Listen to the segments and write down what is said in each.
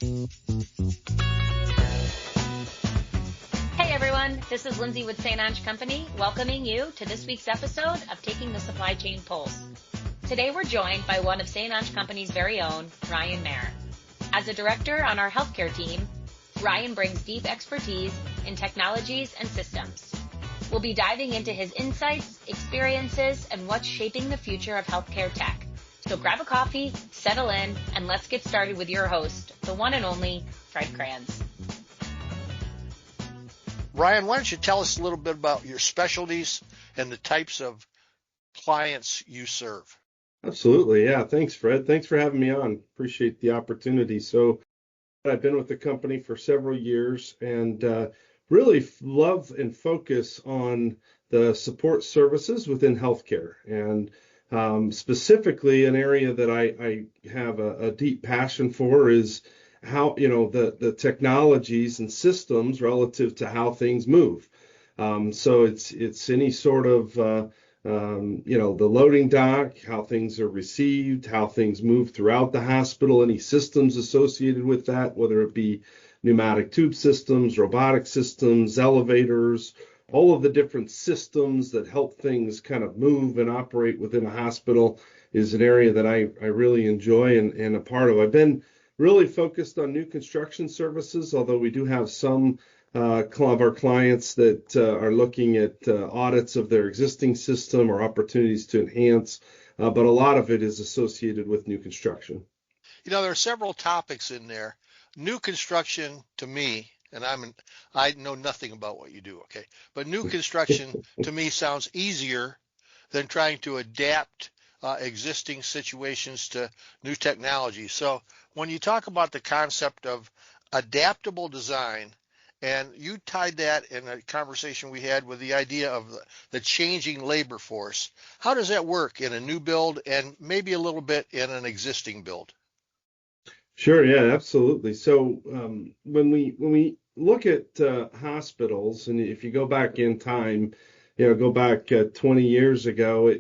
Hey everyone, this is Lindsay with St. Ange Company, welcoming you to this week's episode of Taking the Supply Chain Pulse. Today we're joined by one of St. Ange Company's very own, Ryan Mayer. As a director on our healthcare team, Ryan brings deep expertise in technologies and systems. We'll be diving into his insights, experiences, and what's shaping the future of healthcare tech. So grab a coffee, settle in, and let's get started with your host, the one and only Fred Kranz. Ryan, why don't you tell us a little bit about your specialties and the types of clients you serve? Absolutely. Yeah. Thanks, Fred. Thanks for having me on. Appreciate the opportunity. So I've been with the company for several years and really love and focus on the support services within healthcare. And specifically, an area that I have a deep passion for is how, the technologies and systems relative to how things move. So it's any sort of the loading dock, how things are received, how things move throughout the hospital, any systems associated with that, whether it be pneumatic tube systems, robotic systems, elevators, all of the different systems that help things kind of move and operate within a hospital is an area that I really enjoy and a part of. I've been really focused on new construction services, although we do have some of our clients that are looking at audits of their existing system or opportunities to enhance, but a lot of it is associated with new construction. There are several topics in there. New construction to me, and I know nothing about what you do, okay? But new construction to me sounds easier than trying to adapt existing situations to new technology. So when you talk about the concept of adaptable design, and you tied that in a conversation we had with the idea of the changing labor force. How does that work in a new build and maybe a little bit in an existing build? Sure, yeah, absolutely. So when we look at hospitals, and if you go back in time, go back 20 years ago,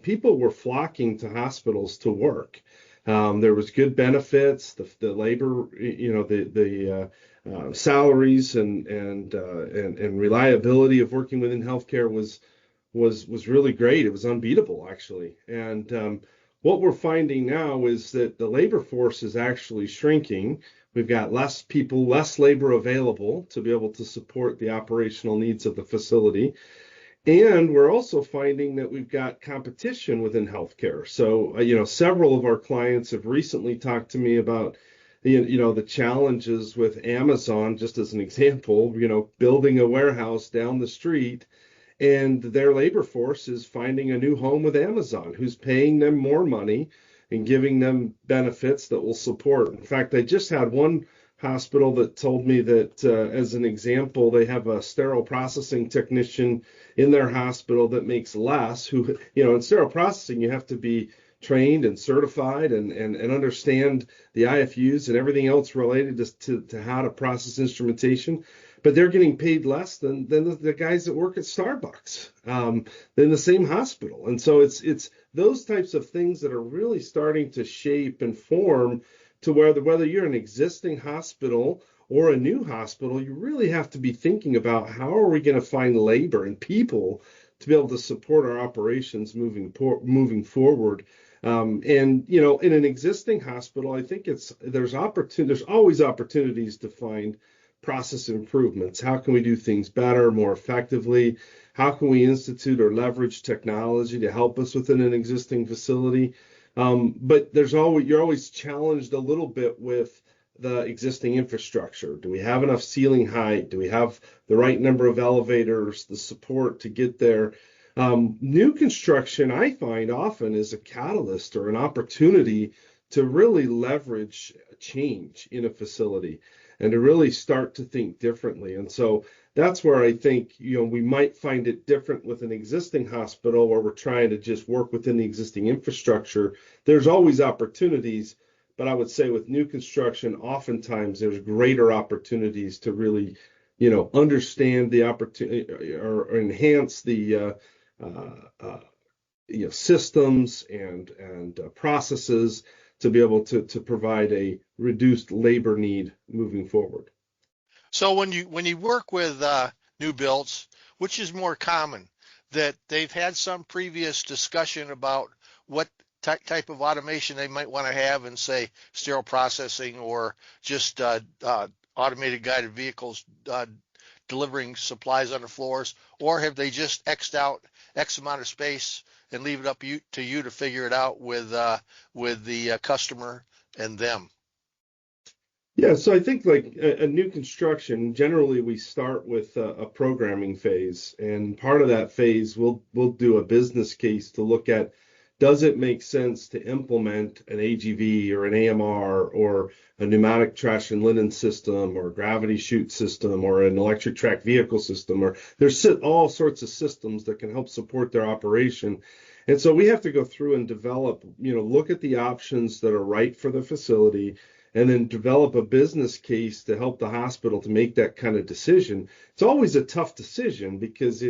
people were flocking to hospitals to work. There was good benefits, the labor, the salaries and reliability of working within healthcare was really great. It was unbeatable, actually. And what we're finding now is that the labor force is actually shrinking. We've got less people, less labor available to be able to support the operational needs of the facility. And we're also finding that we've got competition within healthcare. So, several of our clients have recently talked to me about the challenges with Amazon, just as an example, building a warehouse down the street, and their labor force is finding a new home with Amazon, who's paying them more money and giving them benefits that will support. In fact, I just had one hospital that told me that, as an example, they have a sterile processing technician in their hospital that makes less, who, in sterile processing, you have to be trained and certified and understand the IFUs and everything else related to how to process instrumentation, but they're getting paid less than the guys that work at Starbucks, in the same hospital. And so it's those types of things that are really starting to shape and form to whether you're an existing hospital or a new hospital, you really have to be thinking about how are we going to find labor and people to be able to support our operations moving forward. And in an existing hospital, I think there's always opportunities to find process improvements. How can we do things better, more effectively? How can we institute or leverage technology to help us within an existing facility? But you're always challenged a little bit with the existing infrastructure. Do we have enough ceiling height? Do we have the right number of elevators, the support to get there? New construction, I find often, is a catalyst or an opportunity to really leverage change in a facility and to really start to think differently. And so that's where I think, we might find it different with an existing hospital where we're trying to just work within the existing infrastructure. There's always opportunities, but I would say with new construction, oftentimes there's greater opportunities to really, understand the opportunity or enhance the systems and processes to be able to provide a reduced labor need moving forward. So when you work with new builds, which is more common, that they've had some previous discussion about what type of automation they might want to have in, say, sterile processing or just automated guided vehicles delivering supplies on the floors, or have they just X'd out X amount of space and leave it up to you to figure it out with the customer and them? Yeah, so I think like a new construction, generally we start with a programming phase, and part of that phase we'll do a business case to look at, does it make sense to implement an AGV or an AMR or a pneumatic trash and linen system or gravity chute system or an electric track vehicle system, or there's all sorts of systems that can help support their operation. And so we have to go through and develop, look at the options that are right for the facility, and then develop a business case to help the hospital to make that kind of decision. It's always a tough decision because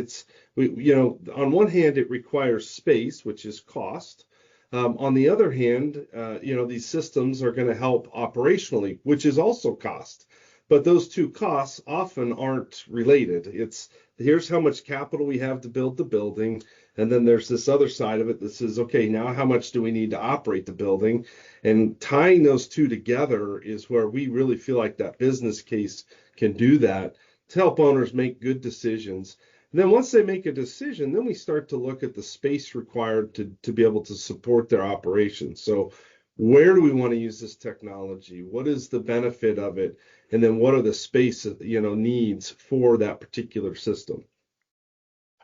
on one hand, it requires space, which is cost. On the other hand, these systems are going to help operationally, which is also cost. But those two costs often aren't related. It's here's how much capital we have to build the building. And then there's this other side of it that says, okay, now how much do we need to operate the building? And tying those two together is where we really feel like that business case can do that to help owners make good decisions. And then once they make a decision, then we start to look at the space required to be able to support their operations. So where do we want to use this technology? What is the benefit of it? And then what are the space, needs for that particular system?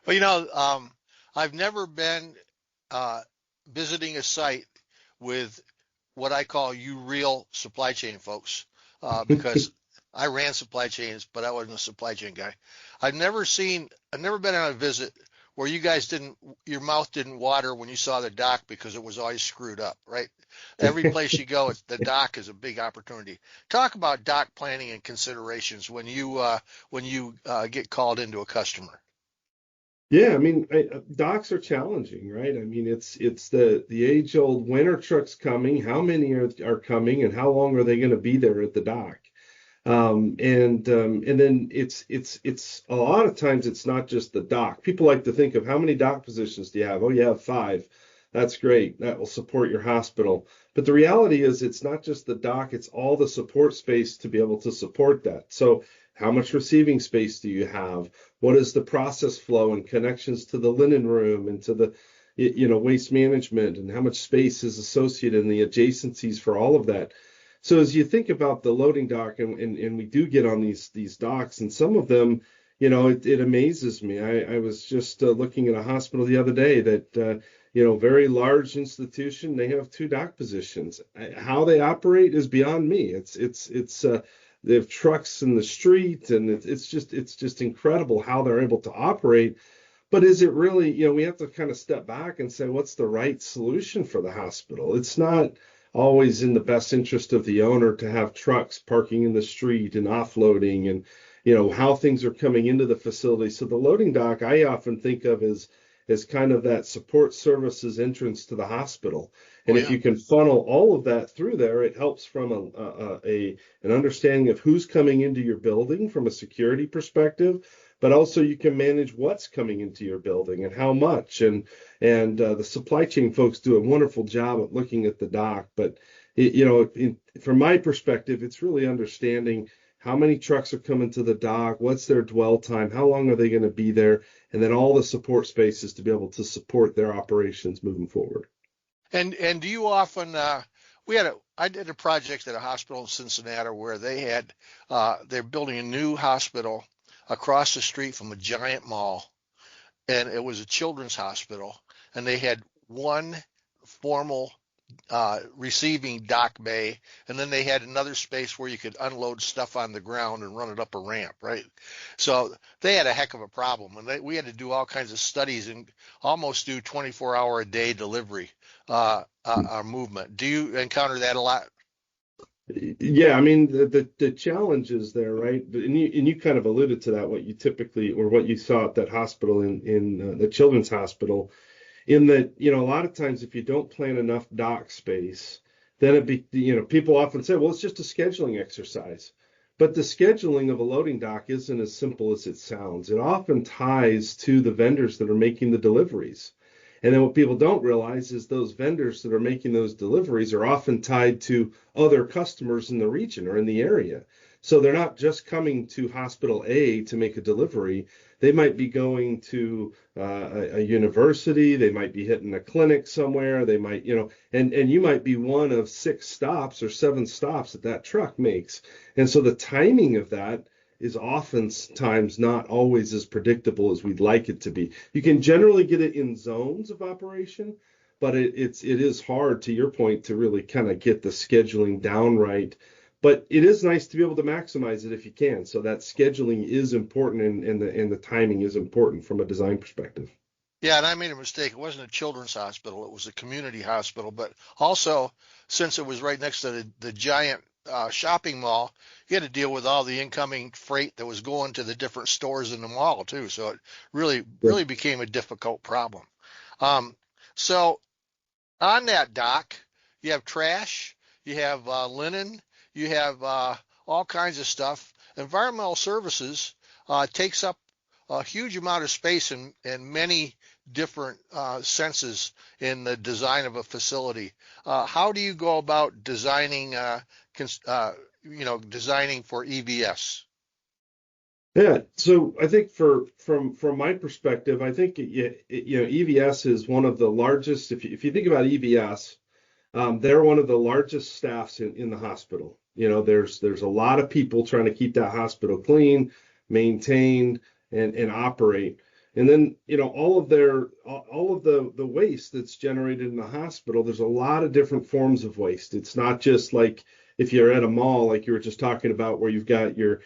Well, I've never been visiting a site with what I call you real supply chain folks, because I ran supply chains, but I wasn't a supply chain guy. I've never been on a visit where your mouth didn't water when you saw the dock because it was always screwed up, right? Every place you go, the dock is a big opportunity. Talk about dock planning and considerations when you get called into a customer. Yeah, I mean, docks are challenging, right? I mean, it's the age-old, when are trucks coming? How many are coming, and how long are they going to be there at the dock? And then it's a lot of times it's not just the dock. People like to think of, how many dock positions do you have? Oh, you have 5. That's great. That will support your hospital. But the reality is it's not just the dock, it's all the support space to be able to support that. So how much receiving space do you have? What is the process flow and connections to the linen room and to the waste management, and how much space is associated in the adjacencies for all of that? So as you think about the loading dock, and we do get on these docks, and some of them, it amazes me. I was just looking at a hospital the other day that, very large institution, they have 2 dock positions. How they operate is beyond me. They have trucks in the street, and it's just incredible how they're able to operate. But is it really, we have to kind of step back and say, what's the right solution for the hospital? It's not always in the best interest of the owner to have trucks parking in the street and offloading, and how things are coming into the facility. So the loading dock I often think of as kind of that support services entrance to the hospital. And if you can funnel all of that through there, it helps from an understanding of who's coming into your building from a security perspective, but also you can manage what's coming into your building and how much. And the supply chain folks do a wonderful job of looking at the dock. But from my perspective, it's really understanding how many trucks are coming to the dock, what's their dwell time, how long are they going to be there, and then all the support spaces to be able to support their operations moving forward. And do you often I did a project at a hospital in Cincinnati where they're building a new hospital across the street from a giant mall, and it was a children's hospital, and they had one formal receiving dock bay, and then they had another space where you could unload stuff on the ground and run it up a ramp, right? So they had a heck of a problem, and we had to do all kinds of studies and almost do 24-hour a day delivery movement. Do you encounter that a lot? Yeah, I mean the challenge is there, right? And you kind of alluded to that, what you saw at that hospital in the children's hospital, in that a lot of times if you don't plan enough dock space, then people often say, well, it's just a scheduling exercise. But the scheduling of a loading dock isn't as simple as it sounds. It often ties to the vendors that are making the deliveries. And then what people don't realize is those vendors that are making those deliveries are often tied to other customers in the region or in the area. So they're not just coming to hospital A to make a delivery. They might be going to a university. They might be hitting a clinic somewhere. They might, and you might be one of 6 stops or 7 stops that truck makes. And so the timing of that is oftentimes not always as predictable as we'd like it to be. You can generally get it in zones of operation, but it is hard, to your point, to really kind of get the scheduling down right. But it is nice to be able to maximize it if you can. So that scheduling is important, and the timing is important from a design perspective. Yeah, and I made a mistake. It wasn't a children's hospital. It was a community hospital. But also, since it was right next to the giant shopping mall, you had to deal with all the incoming freight that was going to the different stores in the mall too. So it really became a difficult problem. So on that dock, you have trash, you have linen, you have all kinds of stuff. Environmental services takes up a huge amount of space in many different senses in the design of a facility. How do you go about designing, designing for EVS? Yeah, so I think from my perspective, I think EVS is one of the largest. If you think about EVS, they're one of the largest staffs in the hospital. There's a lot of people trying to keep that hospital clean, maintained, and operate. And then, all of the waste that's generated in the hospital, there's a lot of different forms of waste. It's not just like if you're at a mall, like you were just talking about, where you've got your,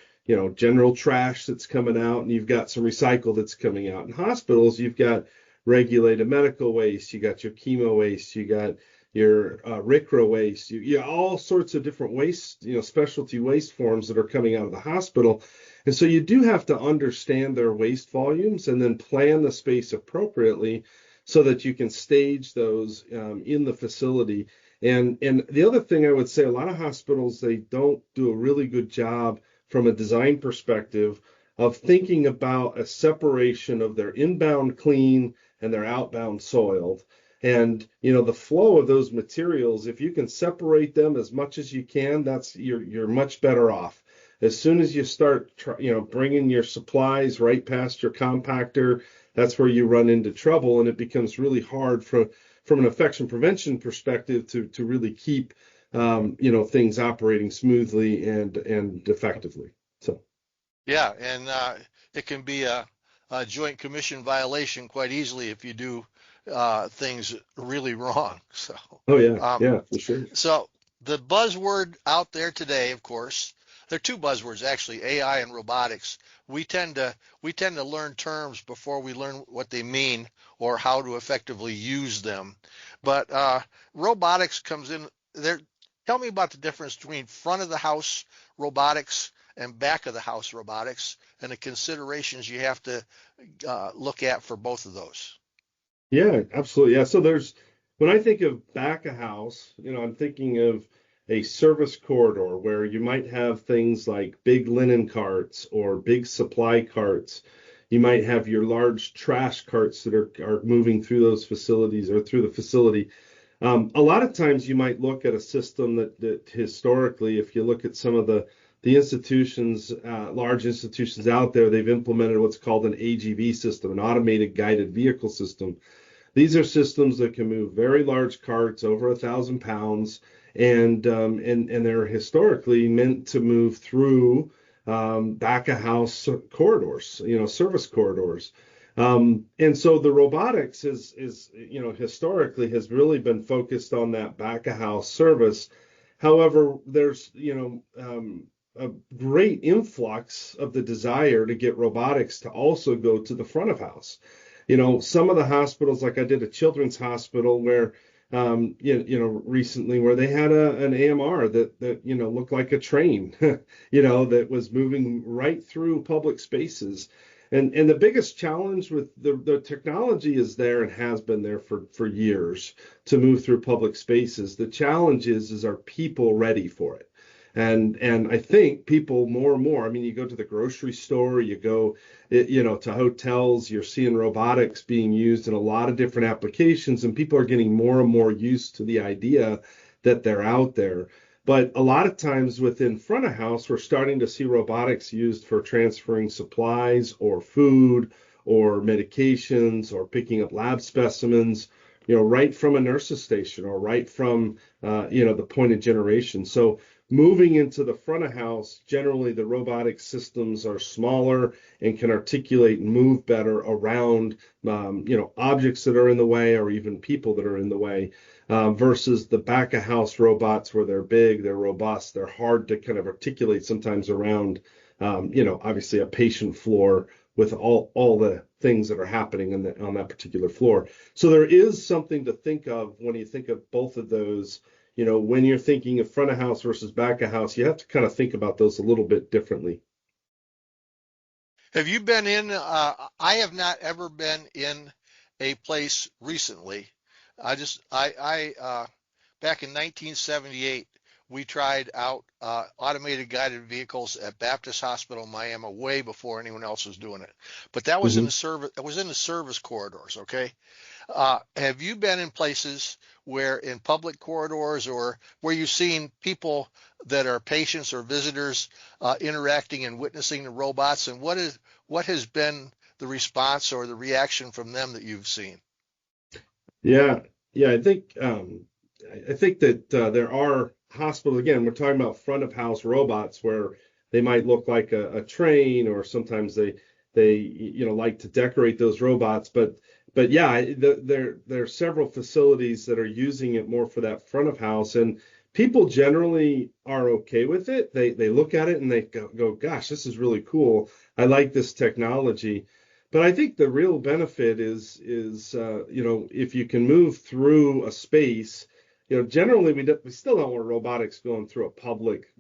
general trash that's coming out and you've got some recycle that's coming out. In hospitals, you've got regulated medical waste, you got your chemo waste, you got your RCRA waste, you all sorts of different waste, specialty waste forms that are coming out of the hospital. And so you do have to understand their waste volumes and then plan the space appropriately so that you can stage those in the facility. And the other thing I would say, a lot of hospitals, they don't do a really good job from a design perspective of thinking about a separation of their inbound clean and their outbound soiled. And the flow of those materials, if you can separate them as much as you can, you're much better off. As soon as you start bringing your supplies right past your compactor, that's where you run into trouble, and it becomes really hard from an infection prevention perspective to really keep things operating smoothly and effectively. So yeah, and it can be a joint commission violation quite easily if you do things really wrong. So yeah, for sure. So the buzzword out there today, of course, there are 2 buzzwords actually, AI and robotics. We tend to learn terms before we learn what they mean or how to effectively use them. But robotics comes in there. Tell me about the difference between front of the house robotics and back of the house robotics and the considerations you have to look at for both of those. Yeah, absolutely. Yeah. So when I think of back of house, I'm thinking of a service corridor where you might have things like big linen carts or big supply carts. You might have your large trash carts that are moving through those facilities or through the facility. A lot of times you might look at a system that historically, if you look at some of the institutions, large institutions out there, they've implemented what's called an AGV system, an automated guided vehicle system. These are systems that can move very large carts over 1,000 pounds, and they're historically meant to move through back of house corridors, service corridors. And so the robotics is historically has really been focused on that back of house service. However, there's a great influx of the desire to get robotics to also go to the front of house. Some of the hospitals, like I did a children's hospital where recently, where they had an AMR that looked like a train, that was moving right through public spaces. And the biggest challenge with the technology is there and has been there for years to move through public spaces. The challenge is are people ready for it? And I think people more and more, I mean, you go to the grocery store, you go, to hotels, you're seeing robotics being used in a lot of different applications, and people are getting more and more used to the idea that they're out there. But a lot of times within front of house, we're starting to see robotics used for transferring supplies or food or medications or picking up lab specimens, right from a nurse's station or right from, the point of generation. So moving into the front of house, generally the robotic systems are smaller and can articulate and move better around, objects that are in the way or even people that are in the way, versus the back of house robots where they're big, they're robust, they're hard to kind of articulate sometimes around, obviously a patient floor with all the things that are happening on that particular floor. So there is something to think of when you think of both of those. When you're thinking of front of house versus back of house, you have to kind of think about those a little bit differently. Have you been in? I have not ever been in a place recently. Back in 1978, we tried out automated guided vehicles at Baptist Hospital in Miami way before anyone else was doing it. But that was in Mm-hmm. the service. It was in the service corridors. Okay. Have you been in places where in public corridors or where you've seen people that are patients or visitors interacting and witnessing the robots? And what has been the response or the reaction from them that you've seen? Yeah, yeah, I think that there are hospitals. Again, we're talking about front of house robots where they might look like a train, or sometimes they like to decorate those robots. But yeah, there are several facilities that are using it more for that front of house, and people generally are okay with it. They look at it and they go, gosh, this is really cool. I like this technology. But I think the real benefit is if you can move through a space, generally we still don't want robotics going through a public,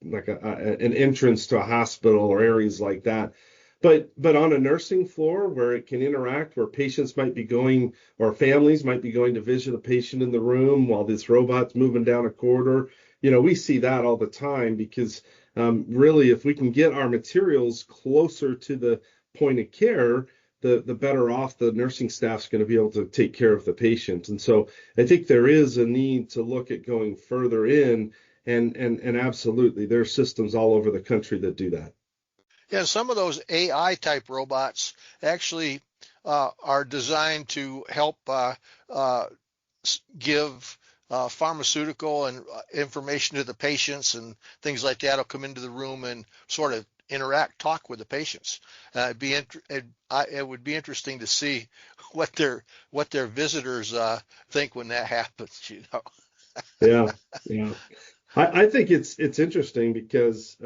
like an entrance to a hospital or areas like that. But on a nursing floor where it can interact, where patients might be going or families might be going to visit a patient in the room while this robot's moving down a corridor, we see that all the time because really, if we can get our materials closer to the point of care, the better off the nursing staff's going to be able to take care of the patient. And so I think there is a need to look at going further in, and absolutely, there are systems all over the country that do that. Yeah, some of those AI type robots actually are designed to help uh, give pharmaceutical and information to the patients and things like that. Will come into the room and sort of talk with the patients. It would be interesting to see what their visitors think when that happens. Yeah, yeah. I think it's interesting because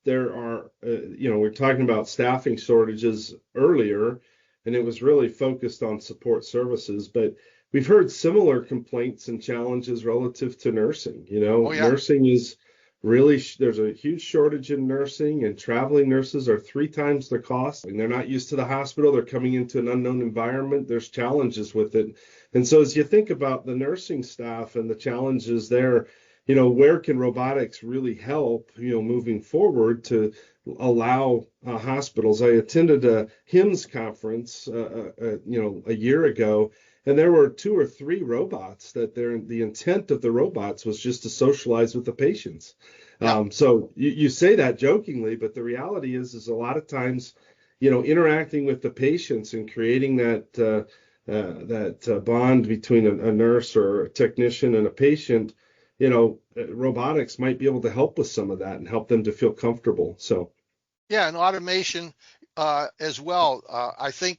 there are we're talking about staffing shortages earlier, and it was really focused on support services, but we've heard similar complaints and challenges relative to nursing. Oh yeah, Nursing is really there's a huge shortage in nursing, and traveling nurses are 3 times the cost, and they're not used to the hospital. They're coming into an unknown environment. There's challenges with it. And so as you think about the nursing staff and the challenges there, where can robotics really help, moving forward to allow hospitals? I attended a HIMSS conference, a year ago, and there were 2 or 3 robots the intent of the robots was just to socialize with the patients. yeah. So you say that jokingly, but the reality is a lot of times, interacting with the patients and creating that bond between a nurse or a technician and a patient, robotics might be able to help with some of that and help them to feel comfortable. So, Yeah, and automation as well. I think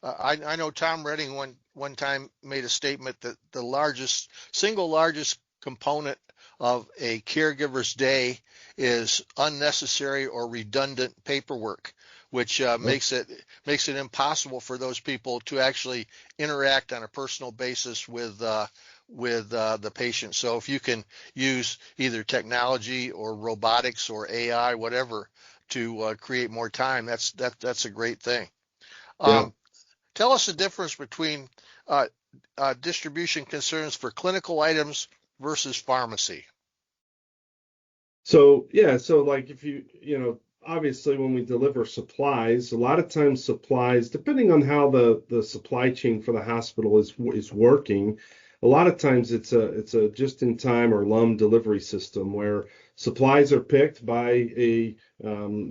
I know Tom Redding one time made a statement that the single largest component of a caregiver's day is unnecessary or redundant paperwork, which makes it impossible for those people to actually interact on a personal basis with the patient. So if you can use either technology or robotics or AI, whatever, to create more time. That's a great thing. Yeah. Tell us the difference between distribution concerns for clinical items versus pharmacy. So like if obviously when we deliver supplies, a lot of times supplies, depending on how the supply chain for the hospital is working, a lot of times it's a just-in-time or LUM delivery system where supplies are picked by a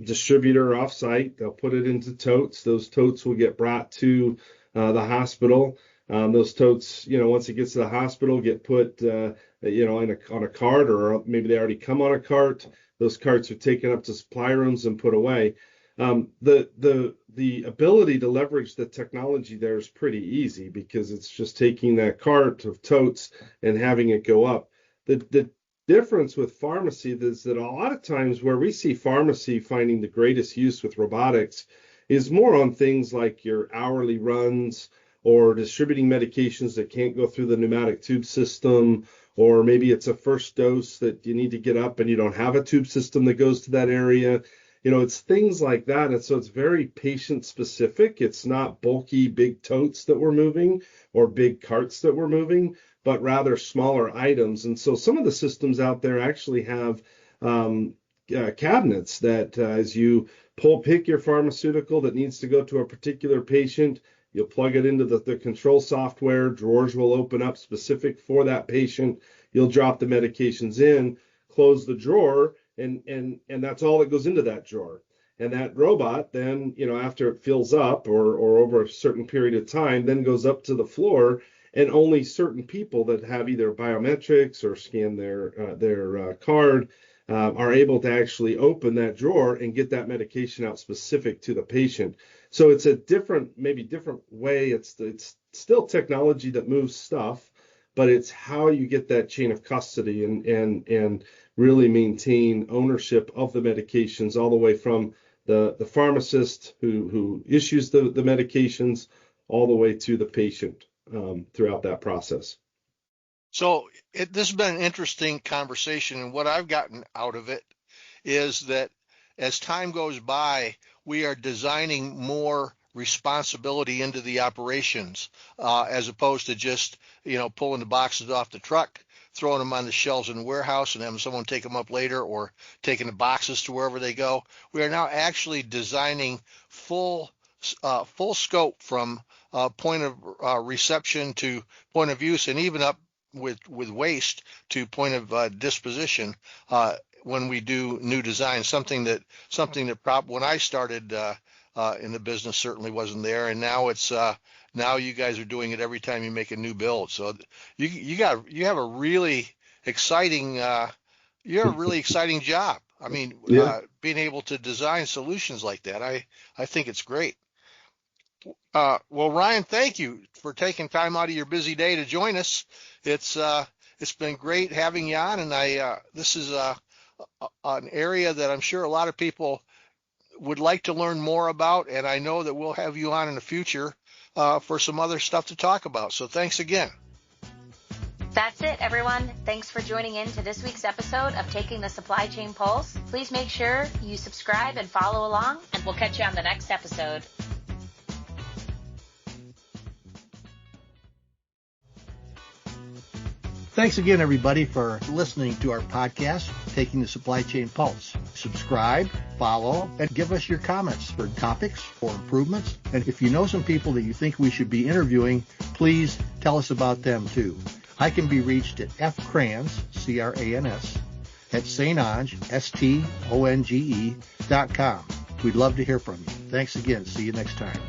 distributor offsite. They'll put it into totes. Those totes will get brought to the hospital. Those totes, once it gets to the hospital, get put, on a cart, or maybe they already come on a cart. Those carts are taken up to supply rooms and put away. The ability to leverage the technology there is pretty easy because it's just taking that cart of totes and having it go up. The difference with pharmacy is that a lot of times where we see pharmacy finding the greatest use with robotics is more on things like your hourly runs or distributing medications that can't go through the pneumatic tube system, or maybe it's a first dose that you need to get up and you don't have a tube system that goes to that area. It's things like that. And so it's very patient specific. It's not bulky, big totes that we're moving or big carts that we're moving, but rather smaller items. And so some of the systems out there actually have cabinets that as you pick your pharmaceutical that needs to go to a particular patient, you'll plug it into the control software. Drawers will open up specific for that patient. You'll drop the medications in, close the drawer, and that's all that goes into that drawer. And that robot then, after it fills up or over a certain period of time, then goes up to the floor, and only certain people that have either biometrics or scan their card are able to actually open that drawer and get that medication out specific to the patient. So it's a different way. It's still technology that moves stuff, but it's how you get that chain of custody and really maintain ownership of the medications all the way from the pharmacist who issues the medications all the way to the patient throughout that process. So this has been an interesting conversation, and what I've gotten out of it is that as time goes by, we are designing more responsibility into the operations as opposed to just, pulling the boxes off the truck, throwing them on the shelves in the warehouse and having someone take them up later, or taking the boxes to wherever they go. We are now actually designing full scope from point of reception to point of use, and even up with waste to point of disposition when we do new design. Something that when I started in the business certainly wasn't there, and now it's now you guys are doing it every time you make a new build. So you have a really exciting job. I mean, being able to design solutions like that, I think it's great. Well, Ryan, thank you for taking time out of your busy day to join us. It's been great having you on, and this is an area that I'm sure a lot of people would like to learn more about, and I know that we'll have you on in the future for some other stuff to talk about. So thanks again. That's it, everyone. Thanks for joining in to this week's episode of Taking the Supply Chain Pulse. Please make sure you subscribe and follow along, and we'll catch you on the next episode. Thanks again, everybody, for listening to our podcast, Taking the Supply Chain Pulse. Subscribe, follow, and give us your comments for topics or improvements. And if you know some people that you think we should be interviewing, please tell us about them, too. I can be reached at fcrans, C-R-A-N-S, at stonge, S-T-O-N-G-E.com. We'd love to hear from you. Thanks again. See you next time.